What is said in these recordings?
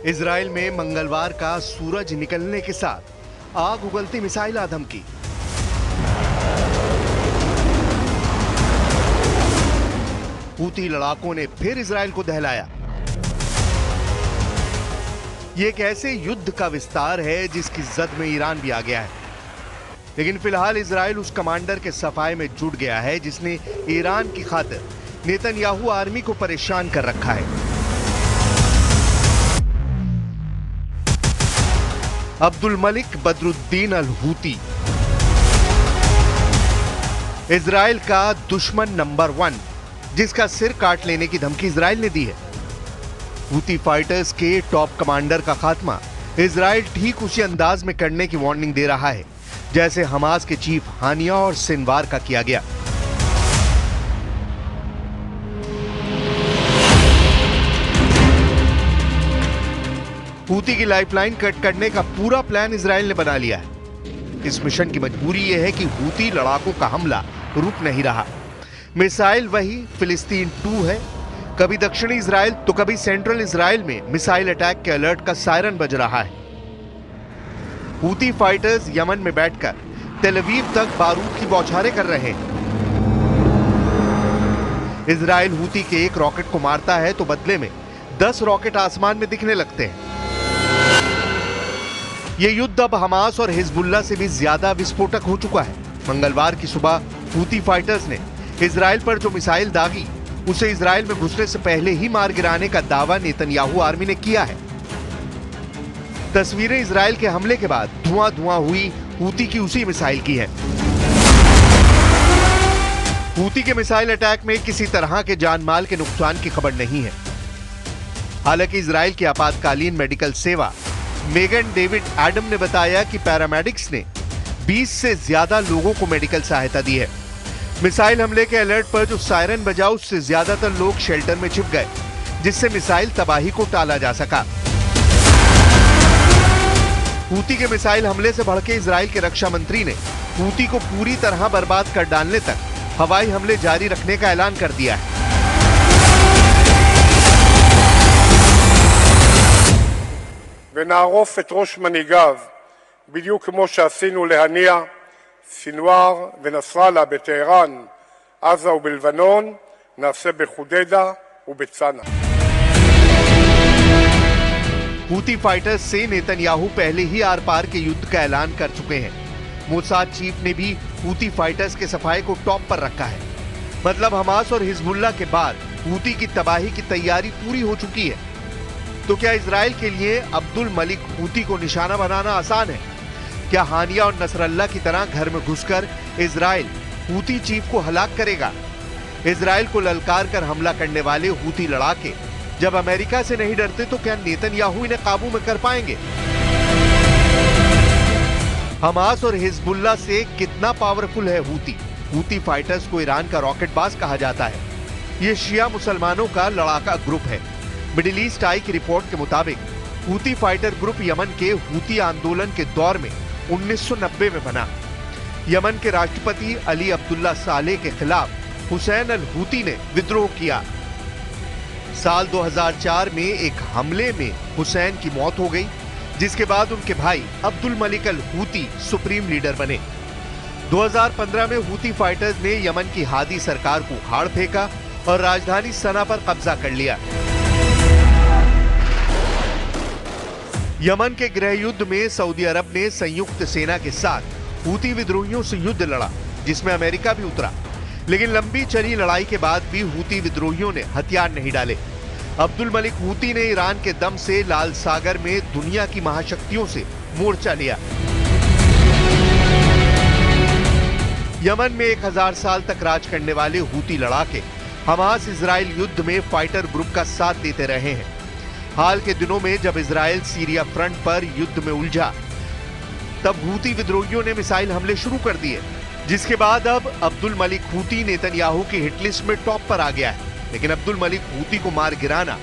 Israel में मंगलवार का सूरज निकलने के साथ आग उगलती मिसाइल आदम की। हूती लड़ाकों ने फिर इजराइल को दहलाया। यह एक ऐसे युद्ध का विस्तार है जिसकी जद में ईरान भी आ गया है, लेकिन फिलहाल इजराइल उस कमांडर के सफाए में जुट गया है जिसने ईरान की खातिर नेतन्याहू आर्मी को परेशान कर रखा है। Abdul Malik Badruddin al Houthi Israel का दुश्मन नंबर 1, जिसका सिर काट लेने की धमकी इजराइल ने दी है। हूती फाइटर्स के टॉप कमांडर का खात्मा इजराइल ठीक उसी अंदाज में करने की वार्निंग दे रहा है जैसे हमास के चीफ हानिया और सिनवार का किया गया। हूती की लाइफलाइन कट करने का पूरा प्लान इजराइल ने बना लिया है। इस मिशन की मजबूरी यह है कि हूती लड़ाकों का हमला रुक नहीं रहा। मिसाइल वही फिलिस्तीन 2 है। कभी दक्षिणी इजराइल तो कभी सेंट्रल इजराइल में मिसाइल अटैक के अलर्ट का सायरन बज रहा है। हूती फाइटर्स यमन में बैठकर तेल अवीव तक बारूद की बौछारें कर रहे हैं। इजराइल हूती के एक रॉकेट को मारता है तो बदले में 10 रॉकेट आसमान में दिखने लगते हैं। यह युद्ध अब हमास और हिजबुल्लाह से भी ज्यादा विस्फोटक हो चुका है। मंगलवार की सुबह हूती फाइटर्स ने इजराइल पर जो मिसाइल दागी उसे इजराइल में घुसने से पहले ही मार गिराने का दावा नेतन्याहू आर्मी ने किया है। तस्वीरें इजराइल के हमले के बाद धुआं धुआं हुई हूती की उसी मिसाइल की है। हूती के मिसाइल अटैक में किसी तरह के जानमाल के नुकसान की खबर नहीं है। हालांकि इजराइल की आपातकालीन मेडिकल सेवा मेगन डेविड एडम ने बताया कि पैरामेडिक्स ने 20 से ज्यादा लोगों को मेडिकल सहायता दी है। मिसाइल हमले के अलर्ट पर जो सायरन बजा उससे ज्यादातर लोग शेल्टर में छिप गए, जिससे मिसाइल तबाही को टाला जा सका। हूती के मिसाइल हमले से भड़के इजराइल के रक्षा मंत्री ने हूती को पूरी तरह बर्बाद कर डालने तक हवाई हमले जारी रखने का ऐलान कर दिया है। ונערוף את ראש מנהיגיו בדיוק כמו שעשינו להניע סינואר ונסראללה בטהרן, עזה ובלבנון, נעשה בחודדה ובצנע। हूती फाइटर्स से नेतन्याहू पहले ही आर पार के युद्ध का ऐलान कर चुके हैं। मोसाद चीफ ने भी हूती फाइटर्स के सफाए को टॉप पर रखा है। मतलब हमास और हिजबुल्लाह के बाद हूती की तबाही की तैयारी पूरी हो चुकी है। तो क्या इजराइल के लिए अब्दुल मलिक हूती को निशाना बनाना आसान है? क्या हानिया और नसरल्ला की तरह घर में घुसकर इजराइल हूती चीफ को हलाक करेगा? इजराइल को ललकार कर हमला करने वाले हूती लड़ाके जब अमेरिका से नहीं डरते तो क्या नेतन्याहू इन्हें काबू में कर पाएंगे? हमास और हिजबुल्लाह से कितना पावरफुल है हूती? हूती फाइटर्स को ईरान का रॉकेटबाज कहा जाता है। यह शिया मुसलमानों का लड़ाका ग्रुप है। मिडिल ईस्ट आई की रिपोर्ट के मुताबिक हूती फाइटर ग्रुप यमन के हूती आंदोलन के दौर में 1990 में बना। यमन के राष्ट्रपति अली अब्दुल्ला सालेह के खिलाफ हुसैन अल हूती ने विद्रोह किया। साल 2004 में एक हमले में हुसैन की मौत हो गई, जिसके बाद उनके भाई Abdul Malik al Houthi supreme leader बने। 2015 में हूती फाइटर्स ने यमन की हादी सरकार को उखाड़ फेंका और राजधानी सना पर कब्जा कर लिया। यमन के गृह युद्ध में सऊदी अरब ने संयुक्त सेना के साथ हूती विद्रोहियों से युद्ध लड़ा, जिसमें अमेरिका भी उतरा। लेकिन लंबी चली लड़ाई के बाद भी हूती विद्रोहियों ने हथियार नहीं डाले। अब्दुल मलिक हूती ने ईरान के दम से लाल सागर में दुनिया की महाशक्तियों से मोर्चा लिया। यमन में 1000 साल तक राज करने वाले हूती लड़ाके हमास इजराइल युद्ध में फाइटर ग्रुप का साथ देते रहे हैं। हाल के दिनों में जब इजराइल सीरिया फ्रंट पर युद्ध में उलझा, तब हूती विद्रोहियों ने मिसाइल हमले शुरू कर दिए, जिसके बाद अब अब्दुल मलिक हूती नेतन्याहू की हिटलिस्ट में टॉप पर आ गया है। लेकिन अब्दुल मलिक हूती को मार गिराना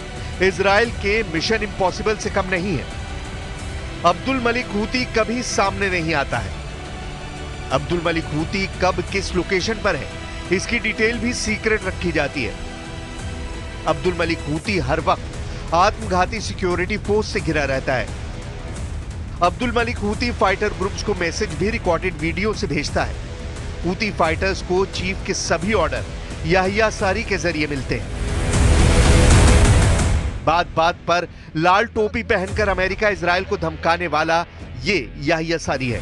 इजराइल के मिशन इम्पॉसिबल से कम नहीं है। अब्दुल मलिक हूती कभी सामने नहीं आता है। अब्दुल मलिक हूती कब किस लोकेशन पर है, इसकी डिटेल भी सीक्रेट रखी जाती है। अब्दुल मलिक हूती हर वक्त आत्मघाती सिक्योरिटी फोर्स से घिरा रहता है। Abdul Malik Houthi fighter groups को मैसेज भी रिकॉर्डेड वीडियो से भेजता है। हूती फाइटर्स को चीफ के सभी ऑर्डर याहिया सारी के जरिए मिलते हैं। बात बात पर लाल टोपी पहनकर अमेरिका इजराइल को धमकाने वाला ये याहिया सारी है।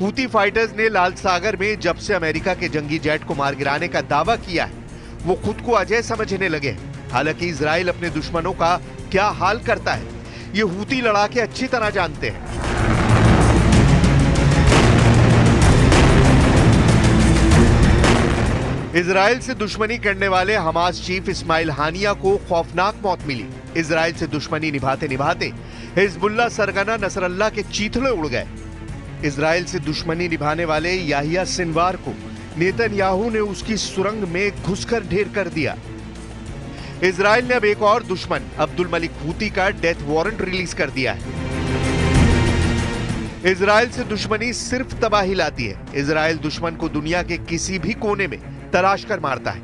हूती फाइटर्स ने लाल सागर में जब से अमेरिका के जंगी जेट को मार गिराने का दावा किया है, वो खुद को अजय समझने लगे हैं। हालांकि इजराइल अपने दुश्मनों का क्या हाल करता है, ये हूती लड़ाके अच्छी तरह जानते हैं। इजराइल से दुश्मनी करने वाले हमास चीफ इस्माइल हानिया को खौफनाक मौत मिली। इजराइल से दुश्मनी निभाते निभाते हिजबुल्लाह सरगना नसरल्लाह के चीथड़े उड़ गए। इजराइल से दुश्मनी निभाने वाले याहिया सिनवार को नेतन्याहू ने उसकी सुरंग में घुसकर ढेर कर दिया। इजराइल ने अब एक और दुश्मन अब्दुल मलिक हूती का डेथ वारंट रिलीज कर दिया है। इजराइल से दुश्मनी सिर्फ तबाही लाती है। इजराइल दुश्मन को दुनिया के किसी भी कोने में तलाश कर मारता है।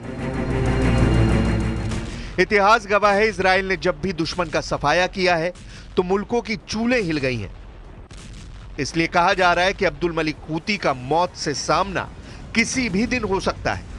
इतिहास गवाह है, इजराइल ने जब भी दुश्मन का सफाया किया है तो मुल्कों की चूलें हिल गई हैं। इसलिए कहा जा रहा है कि अब्दुल मलिक हूती का मौत से सामना किसी भी दिन हो सकता है।